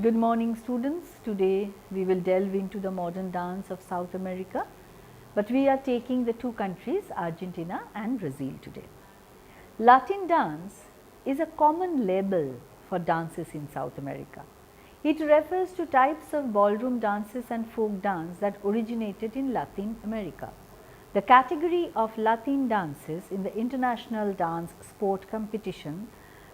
Good morning students. Today we will delve into the modern dance of South America, but we are taking the two countries Argentina and Brazil today. Latin dance is a common label for dances in South America. It refers to types of ballroom dances and folk dance that originated in Latin America. The category of Latin dances in the International Dance Sport Competition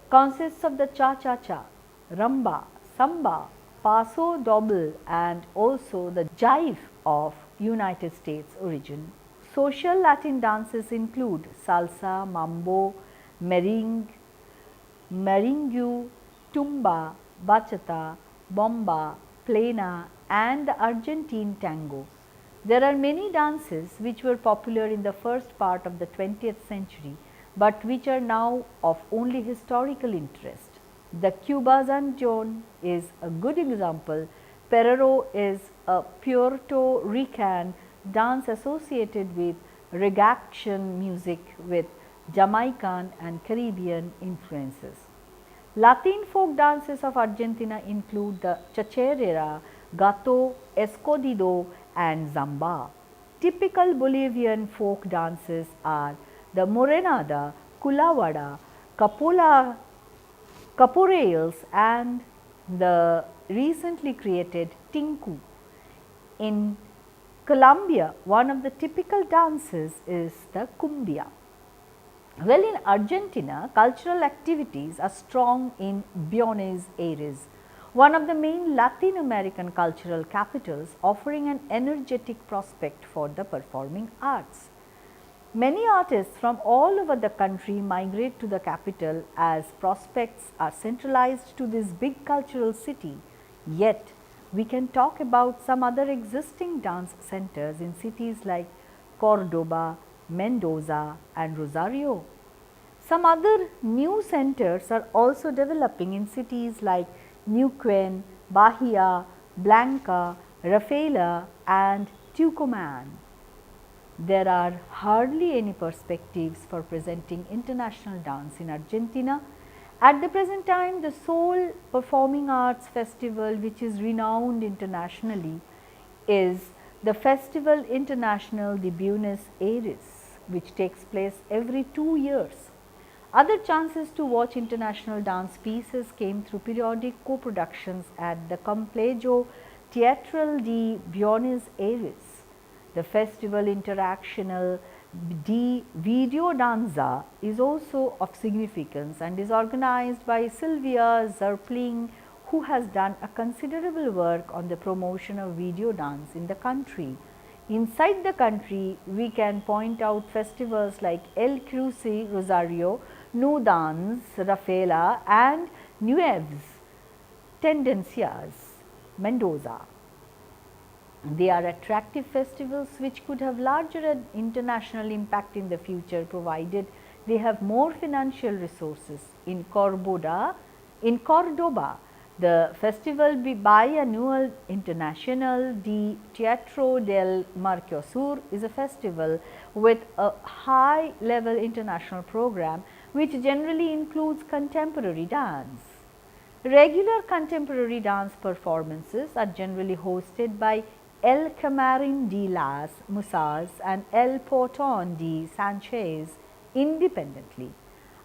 consists of the cha-cha-cha, rumba, samba, paso doble and also the jive of United States origin. Social Latin dances include salsa, mambo, merengue, tumba, bachata, bomba, plena and the Argentine tango. There are many dances which were popular in the first part of the 20th century, but which are now of only historical interest. The Cubazanjon is a good example. Perreo is a Puerto Rican dance associated with reggaeton music with Jamaican and Caribbean influences. Latin folk dances of Argentina include the chacarera, gato, escondido and zamba. Typical Bolivian folk dances are the morenada, culavada, caporales and the recently created tinku. In Colombia, one of the typical dances is the cumbia. Well, in Argentina, cultural activities are strong in Buenos Aires, one of the main Latin American cultural capitals, offering an energetic prospect for the performing arts. Many artists from all over the country migrate to the capital as prospects are centralized to this big cultural city. Yet, we can talk about some other existing dance centers in cities like Cordoba, Mendoza and Rosario. Some other new centers are also developing in cities like Neuquén, Bahia, Blanca, Rafaela and Tucumán. There are hardly any perspectives for presenting international dance in Argentina. At the present time, the sole performing arts festival which is renowned internationally is the Festival International de Buenos Aires, which takes place every 2 years. Other chances to watch international dance pieces came through periodic co-productions at the Complejo Teatral de Buenos Aires. The Festival Internacional de Videodanza is also of significance and is organized by Silvia Zerpling, who has done a considerable work on the promotion of video dance in the country. Inside the country, we can point out festivals like El Cruce Rosario, Nu Dance Rafaela and Nuevas Tendencias Mendoza. They are attractive festivals which could have larger international impact in the future, provided they have more financial resources. In Cordoba, the festival biannual International de Teatro del Mercosur is a festival with a high level international program which generally includes contemporary dance. Regular contemporary dance performances are generally hosted by El Camarín de las Musas and El Portón de Sanchez independently.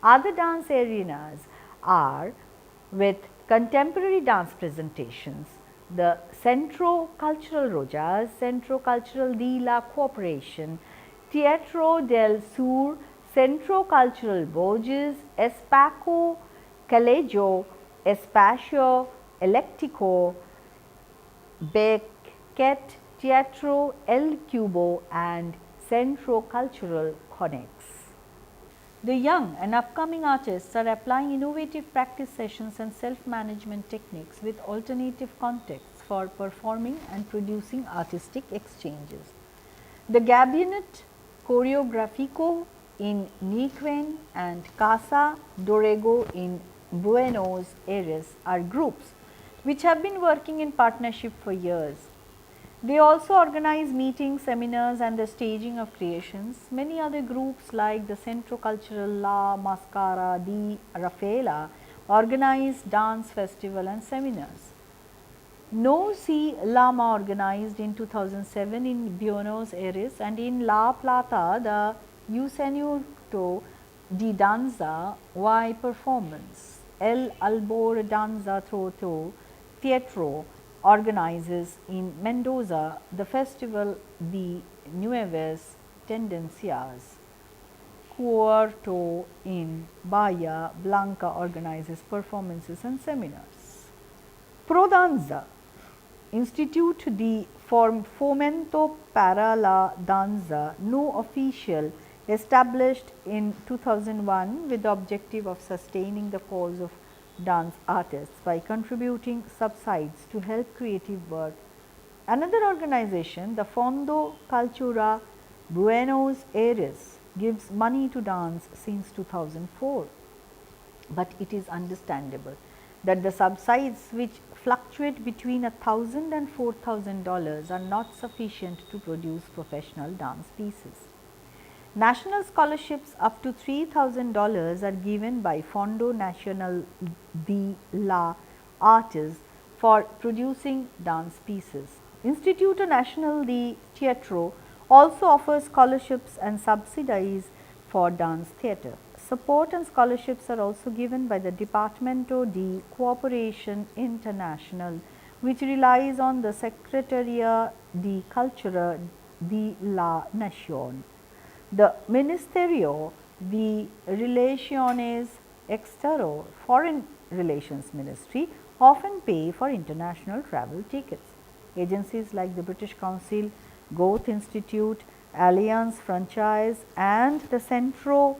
Other dance arenas are with contemporary dance presentations, the Centro Cultural Rojas, Centro Cultural de la Cooperación, Teatro del Sur, Centro Cultural Borges, Espacio Calejo, Espacio Eléctrico, Beckett Teatro El Cubo and Centro Cultural Connex. The young and upcoming artists are applying innovative practice sessions and self-management techniques with alternative contexts for performing and producing artistic exchanges. The Gabinete Coreográfico in Neuquén and Casa Dorrego in Buenos Aires are groups which have been working in partnership for years. They also organize meetings, seminars and the staging of creations. Many other groups like the Centro Cultural La Mascara de Rafaela organize dance festival and seminars. No Si Lama organized in 2007 in Buenos Aires, and in La Plata the Eusenuto di Danza Y performance. El Albor Danza Troto Teatro organizes in Mendoza the festival de Nuevas Tendencias. Cuarto in Bahia Blanca organizes performances and seminars. Prodanza Institute de Fomento para la Danza, no official, established in 2001 with the objective of sustaining the cause of dance artists by contributing subsides to help creative work. Another organization, the Fondo Cultura Buenos Aires, gives money to dance since 2004, but it is understandable that the subsides, which fluctuate between $1,000 and $4,000, are not sufficient to produce professional dance pieces. National scholarships up to $3,000 are given by Fondo Nacional de la Artes for producing dance pieces. Instituto Nacional de Teatro also offers scholarships and subsidies for dance theatre. Support and scholarships are also given by the Departamento de Cooperación Internacional, which relies on the Secretaría de Cultura de la Nación. The Ministerio de Relaciones Exteriores, Foreign Relations Ministry, often pay for international travel tickets. Agencies like the British Council, Goethe Institute, Alliance Francaise and the Centro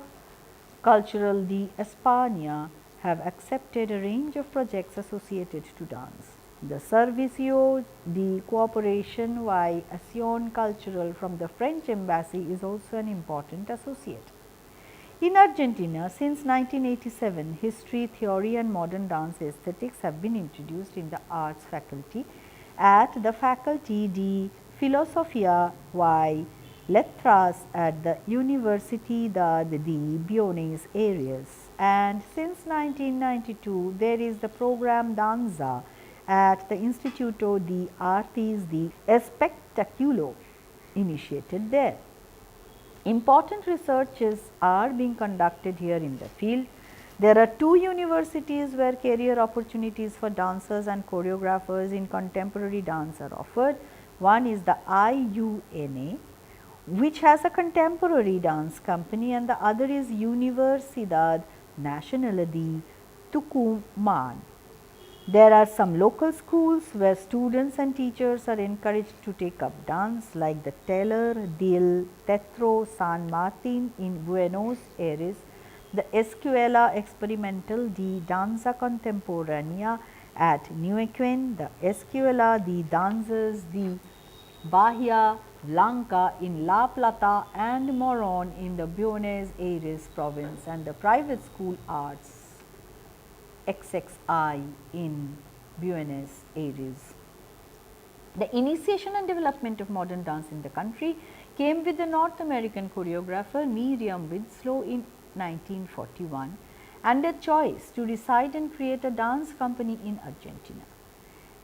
Cultural de España have accepted a range of projects associated to dance. The Servicio de Cooperación y Acción Cultural from the French Embassy is also an important associate. In Argentina, since 1987, history, theory and modern dance aesthetics have been introduced in the arts faculty at the Faculty de Filosofía y Letras at the Universidad de Buenos Aires, and since 1992 there is the program Danza at the Instituto de Artes de Espectáculo initiated there. Important researches are being conducted here in the field. There are 2 universities where career opportunities for dancers and choreographers in contemporary dance are offered. One is the IUNA, which has a contemporary dance company, and the other is Universidad Nacional de Tucumán. There are some local schools where students and teachers are encouraged to take up dance, like the Taller del Teatro San Martin in Buenos Aires, the Escuela Experimental de Danza Contemporánea at Neuquén, the Escuela de Danzas de Bahia Blanca in La Plata and Morón in the Buenos Aires province, and the private school Arts XXI in Buenos Aires. The initiation and development of modern dance in the country came with the North American choreographer Miriam Winslow in 1941 and a choice to reside and create a dance company in Argentina.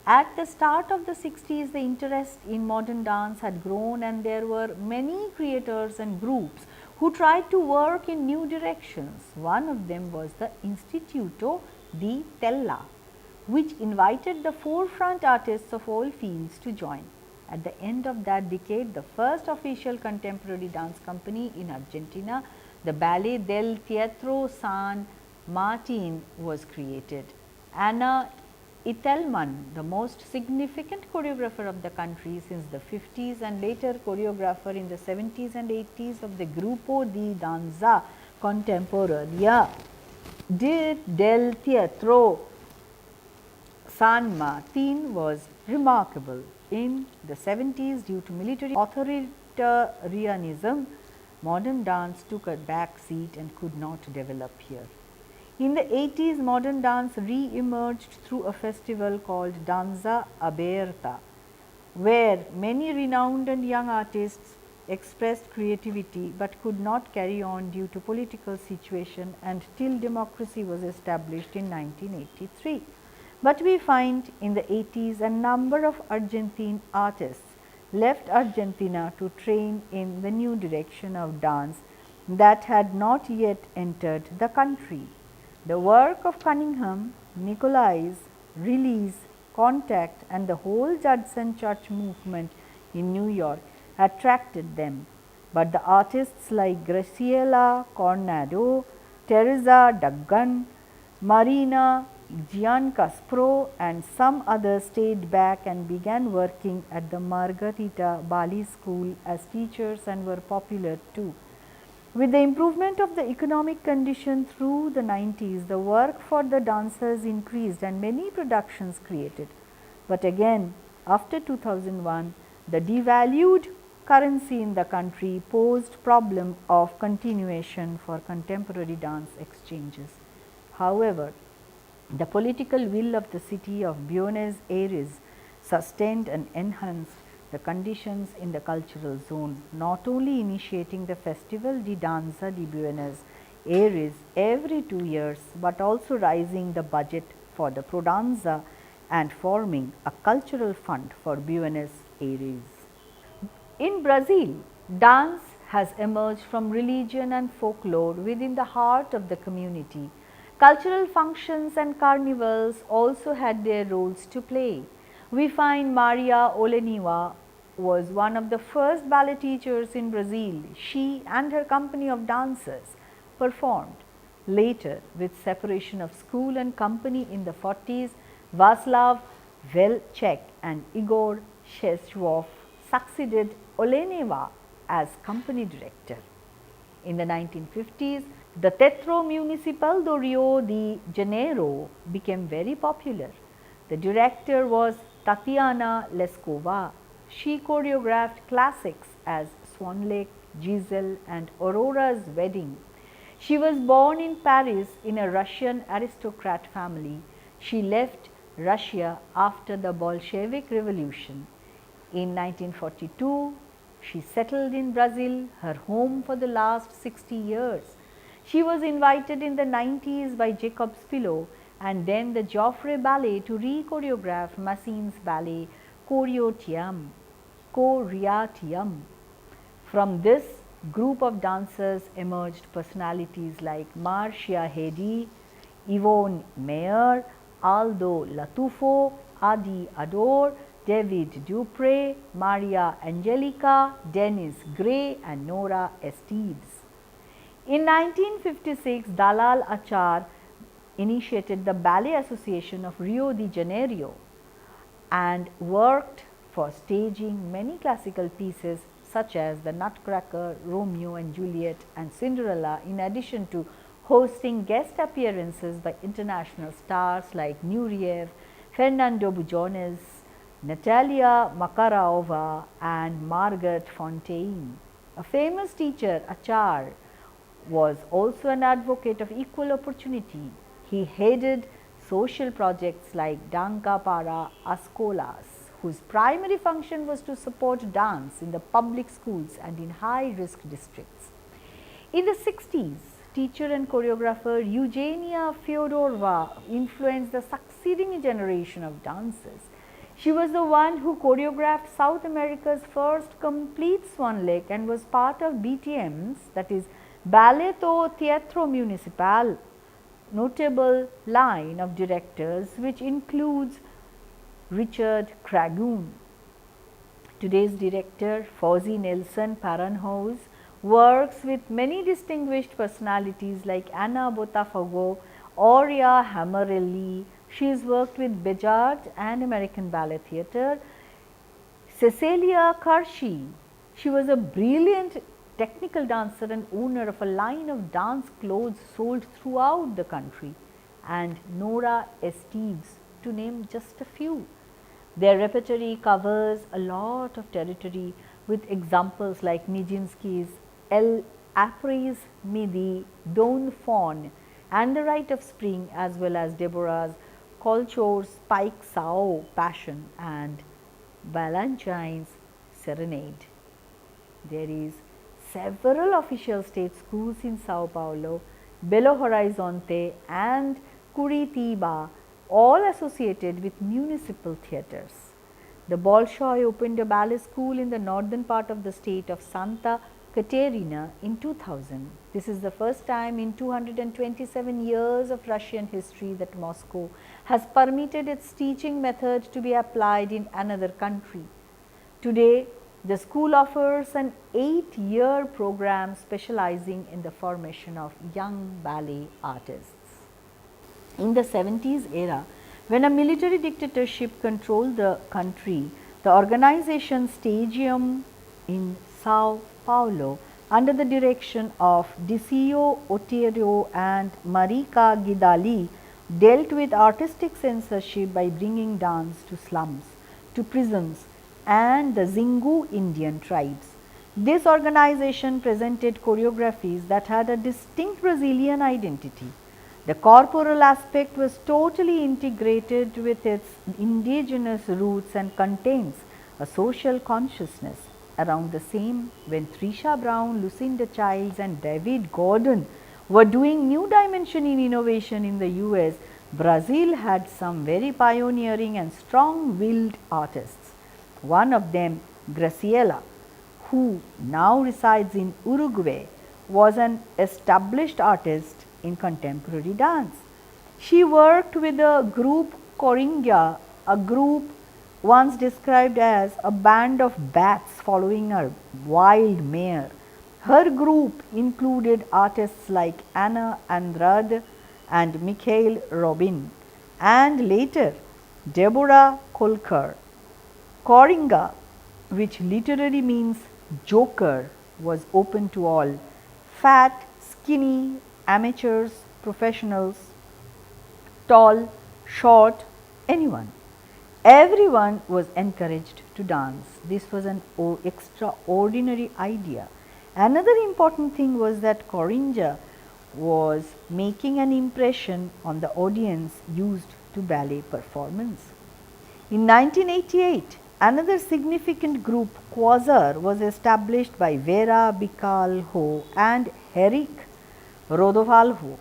At the start of the 60s, the interest in modern dance had grown, and there were many creators and groups who tried to work in new directions. One of them was the Instituto de Tella, which invited the forefront artists of all fields to join. At the end of that decade, the first official contemporary dance company in Argentina, the Ballet del Teatro San Martin, was created. Ana Itelman, the most significant choreographer of the country since the 50s and later choreographer in the 70s and 80s of the Grupo de Danza Contemporánea del Teatro San Martin, was remarkable. In the 70s, due to military authoritarianism, modern dance took a back seat and could not develop here. In the 80s, modern dance re-emerged through a festival called Danza Aberta, where many renowned and young artists expressed creativity, but could not carry on due to political situation and till democracy was established in 1983. But we find in the 80s a number of Argentine artists left Argentina to train in the new direction of dance that had not yet entered the country. The work of Cunningham, Nicolais, Release, Contact and the whole Judson Church movement in New York attracted them, but the artists like Graciela Coronado, Teresa Duggan, Marina Giancaspro and some others stayed back and began working at the Margarita Bali School as teachers and were popular too. With the improvement of the economic condition through the 90s, the work for the dancers increased and many productions created. But again, after 2001, the devalued currency in the country posed problem of continuation for contemporary dance exchanges. However, the political will of the city of Buenos Aires sustained and enhanced the conditions in the cultural zone, not only initiating the Festival de Danza de Buenos Aires every 2 years, but also raising the budget for the Prodanza and forming a cultural fund for Buenos Aires. In Brazil, dance has emerged from religion and folklore within the heart of the community. Cultural functions and carnivals also had their roles to play. We find Maria Oleniwa was one of the first ballet teachers in Brazil. She and her company of dancers performed. Later, with separation of school and company in the 40s, Václav Velček and Igor Sheshkov succeeded Oleniwa as company director. In the 1950s, the Teatro Municipal do Rio de Janeiro became very popular. The director was Tatiana Leskova. She choreographed classics as Swan Lake, Giselle and Aurora's Wedding. She was born in Paris in a Russian aristocrat family. She left Russia after the Bolshevik Revolution. In 1942, she settled in Brazil, her home for the last 60 years. She was invited in the 90s by Jacob Spillo and then the Joffre Ballet to re-choreograph Massine's ballet Choreotium. From this group of dancers emerged personalities like Marcia Hedy, Yvonne Meyer, Aldo Latufo, Adi Ador, David Dupre, Maria Angelica, Dennis Gray and Nora Esteves. In 1956, Dalal Achar initiated the Ballet Association of Rio de Janeiro and worked for staging many classical pieces such as the Nutcracker, Romeo and Juliet and Cinderella, in addition to hosting guest appearances by international stars like Nureyev, Fernando Bujones, Natalia Makarova and Margaret Fonteyn. A famous teacher, Achar, was also an advocate of equal opportunity. He headed social projects like Danca para Escolas, whose primary function was to support dance in the public schools and in high-risk districts. In the 60s, teacher and choreographer Eugenia Fyodorova influenced the succeeding generation of dancers. She was the one who choreographed South America's first complete Swan Lake and was part of BTM's, that is Balletto Teatro Municipal, notable line of directors which includes Richard Cragun. Today's director, Fawzi Nelson Paranhos, works with many distinguished personalities like Anna Botafogo, Aurea Hammarelli. She has worked with Bejart and American Ballet Theatre. Cecilia Karshi, she was a brilliant technical dancer and owner of a line of dance clothes sold throughout the country, and Nora Esteves, to name just a few. Their repertory covers a lot of territory with examples like Nijinsky's El Après Midi, Dawn Fawn and The Rite of Spring, as well as Deborah's Colchore's Spike Sao Passion and Balanchine's Serenade. There is several official state schools in Sao Paulo, Belo Horizonte and Curitiba all associated with municipal theatres. The Bolshoi opened a ballet school in the northern part of the state of Santa Caterina in 2000. This is the first time in 227 years of Russian history that Moscow has permitted its teaching method to be applied in another country. Today, the school offers an 8-year program specializing in the formation of young ballet artists. In the 70s era, when a military dictatorship controlled the country, the organization Stagium in Sao Paulo, under the direction of Dicio Otero and Marica Guidali, dealt with artistic censorship by bringing dance to slums, to prisons, and the Xingu Indian tribes. This organization presented choreographies that had a distinct Brazilian identity. The corporal aspect was totally integrated with its indigenous roots and contains a social consciousness. Around the same, when Trisha Brown, Lucinda Childs and David Gordon were doing new dimension in innovation in the US, Brazil had some very pioneering and strong-willed artists. One of them, Graciela, who now resides in Uruguay, was an established artist in contemporary dance. She worked with the group Coringa, a group once described as a band of bats following a wild mare. Her group included artists like Ana Andrade and Mikhail Robin, and later Deborah Kolker. Coringa, which literally means joker, was open to all: fat, skinny, amateurs, professionals, tall, short, anyone. Everyone was encouraged to dance. This was an extraordinary idea. Another important thing was that Coringa was making an impression on the audience used to ballet performance. In 1988, another significant group, Quasar, was established by Vera Bicalho and Eric Rodovalho.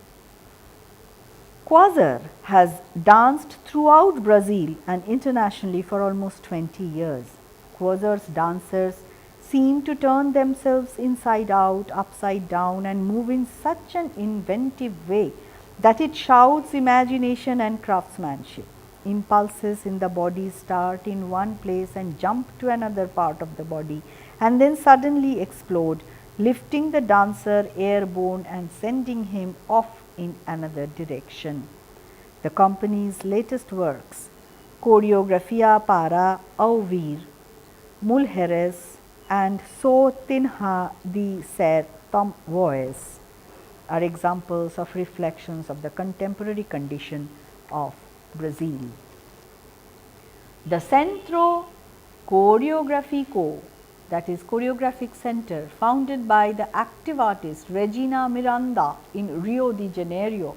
Quasar has danced throughout Brazil and internationally for almost 20 years. Quasar's dancers seem to turn themselves inside out, upside down, and move in such an inventive way that it shouts imagination and craftsmanship. Impulses in the body start in one place and jump to another part of the body and then suddenly explode, lifting the dancer airborne and sending him off in another direction. The company's latest works, Coreografia para Ouvir, Mulheres and So Tinha de Ser Tom Voice, are examples of reflections of the contemporary condition of Brazil. The Centro Coreográfico, that is Choreographic Center, founded by the active artist Regina Miranda in Rio de Janeiro.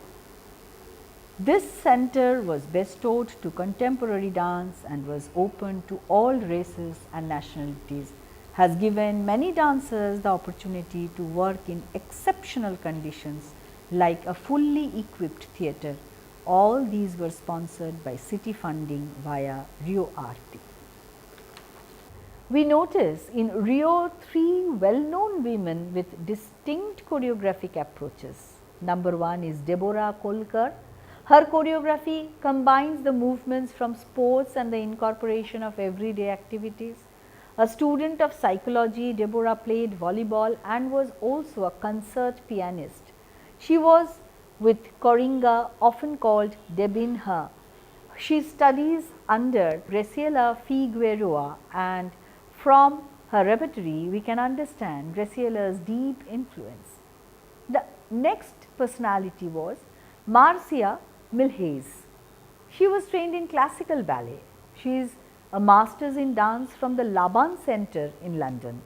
This center was bestowed to contemporary dance and was open to all races and nationalities, has given many dancers the opportunity to work in exceptional conditions like a fully equipped theatre. All these were sponsored by city funding via Rio Arte. We notice in Rio 3 well-known women with distinct choreographic approaches. Number 1 is Deborah Kolker. Her choreography combines the movements from sports and the incorporation of everyday activities. A student of psychology, Deborah played volleyball and was also a concert pianist. She was with Coringa, often called Debinha. She studies under Graciela Figueroa, and from her repertoire we can understand Graciela's deep influence. The next personality was Marcia Milhais. She was trained in classical ballet. She is a master's in dance from the Laban Center in London.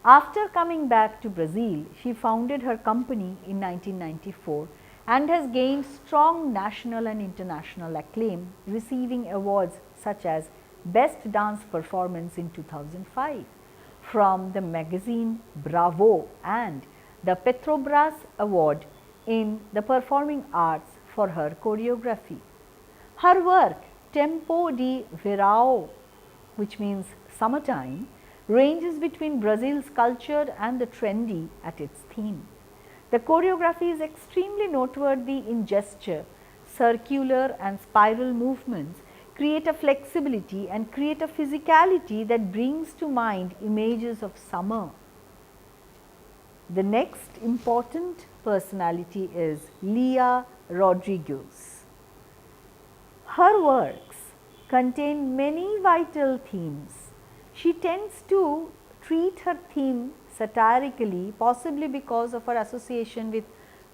After coming back to Brazil, she founded her company in 1994 and has gained strong national and international acclaim, receiving awards such as Best Dance Performance in 2005 from the magazine Bravo and the Petrobras Award in the Performing Arts for her choreography. Her work Tempo de Verão, which means summertime, ranges between Brazil's cultured and the trendy at its theme. The choreography is extremely noteworthy in gesture. Circular and spiral movements create a flexibility and create a physicality that brings to mind images of summer. The next important personality is Lia Rodrigues. Her works contain many vital themes. She tends to treat her theme satirically, possibly because of her association with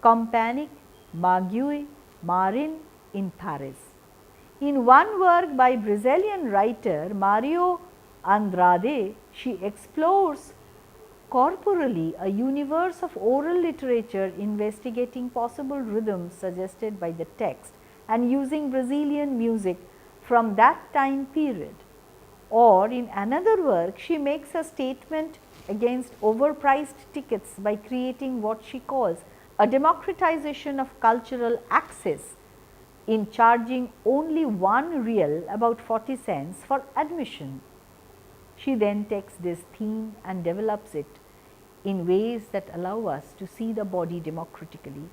Compagnie Marguerite Marin in Paris. In one work by Brazilian writer Mario Andrade, she explores corporally a universe of oral literature investigating possible rhythms suggested by the text and using Brazilian music from that time period. Or in another work, she makes a statement against overpriced tickets by creating what she calls a democratization of cultural access in charging only R1, about 40 cents, for admission. She then takes this theme and develops it in ways that allow us to see the body democratically.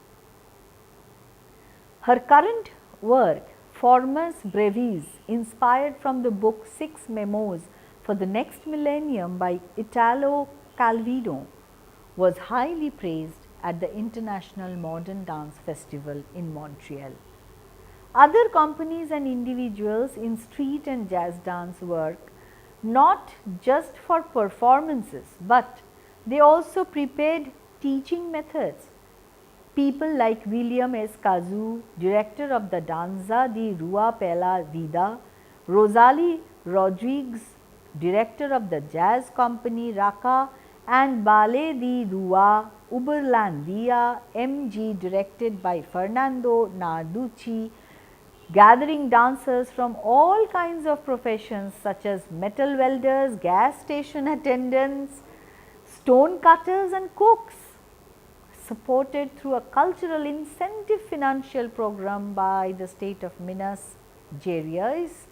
Her current work, Formas Brevis, inspired from the book Six Memos for the Next Millennium by Italo Calvino, was highly praised at the International Modern Dance Festival in Montreal. Other companies and individuals in street and jazz dance work not just for performances, but they also prepared teaching methods. People like William S. Cazu, director of the Danza de Rua pela Vida, Rosalie Rodrigues, director of the jazz company Raka, and Ballet de Rua Uberlandia MG, directed by Fernando Narducci, gathering dancers from all kinds of professions such as metal welders, gas station attendants, stone cutters and cooks, supported through a cultural incentive financial program by the state of Minas Gerais.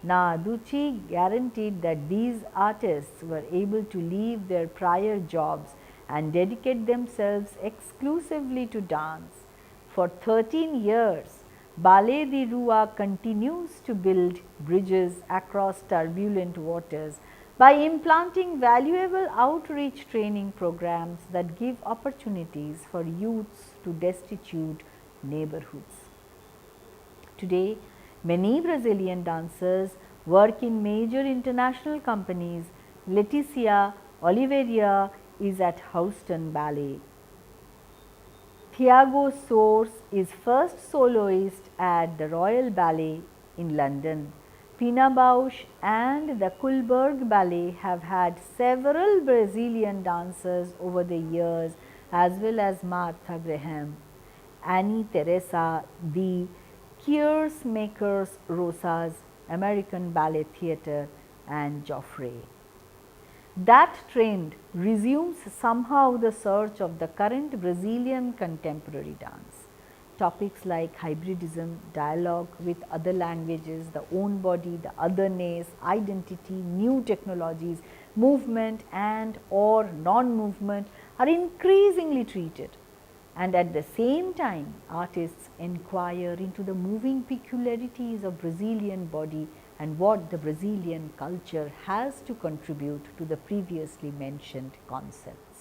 Narducci guaranteed that these artists were able to leave their prior jobs and dedicate themselves exclusively to dance. For 13 years, Ballet de Rua continues to build bridges across turbulent waters by implanting valuable outreach training programs that give opportunities for youths to destitute neighborhoods. Today, many Brazilian dancers work in major international companies. Leticia Oliveira is at Houston Ballet. Thiago Soares is first soloist at the Royal Ballet in London. Pina Bausch and the Kohlberg Ballet have had several Brazilian dancers over the years, as well as Martha Graham, Annie Teresa, the Keersmakers Rosas, American Ballet Theatre, and Joffrey. That trend resumes somehow the search of the current Brazilian contemporary dance. Topics like hybridism, dialogue with other languages, the own body, the otherness, identity, new technologies, movement and or non-movement are increasingly treated. And at the same time, artists inquire into the moving peculiarities of Brazilian body and what the Brazilian culture has to contribute to the previously mentioned concepts.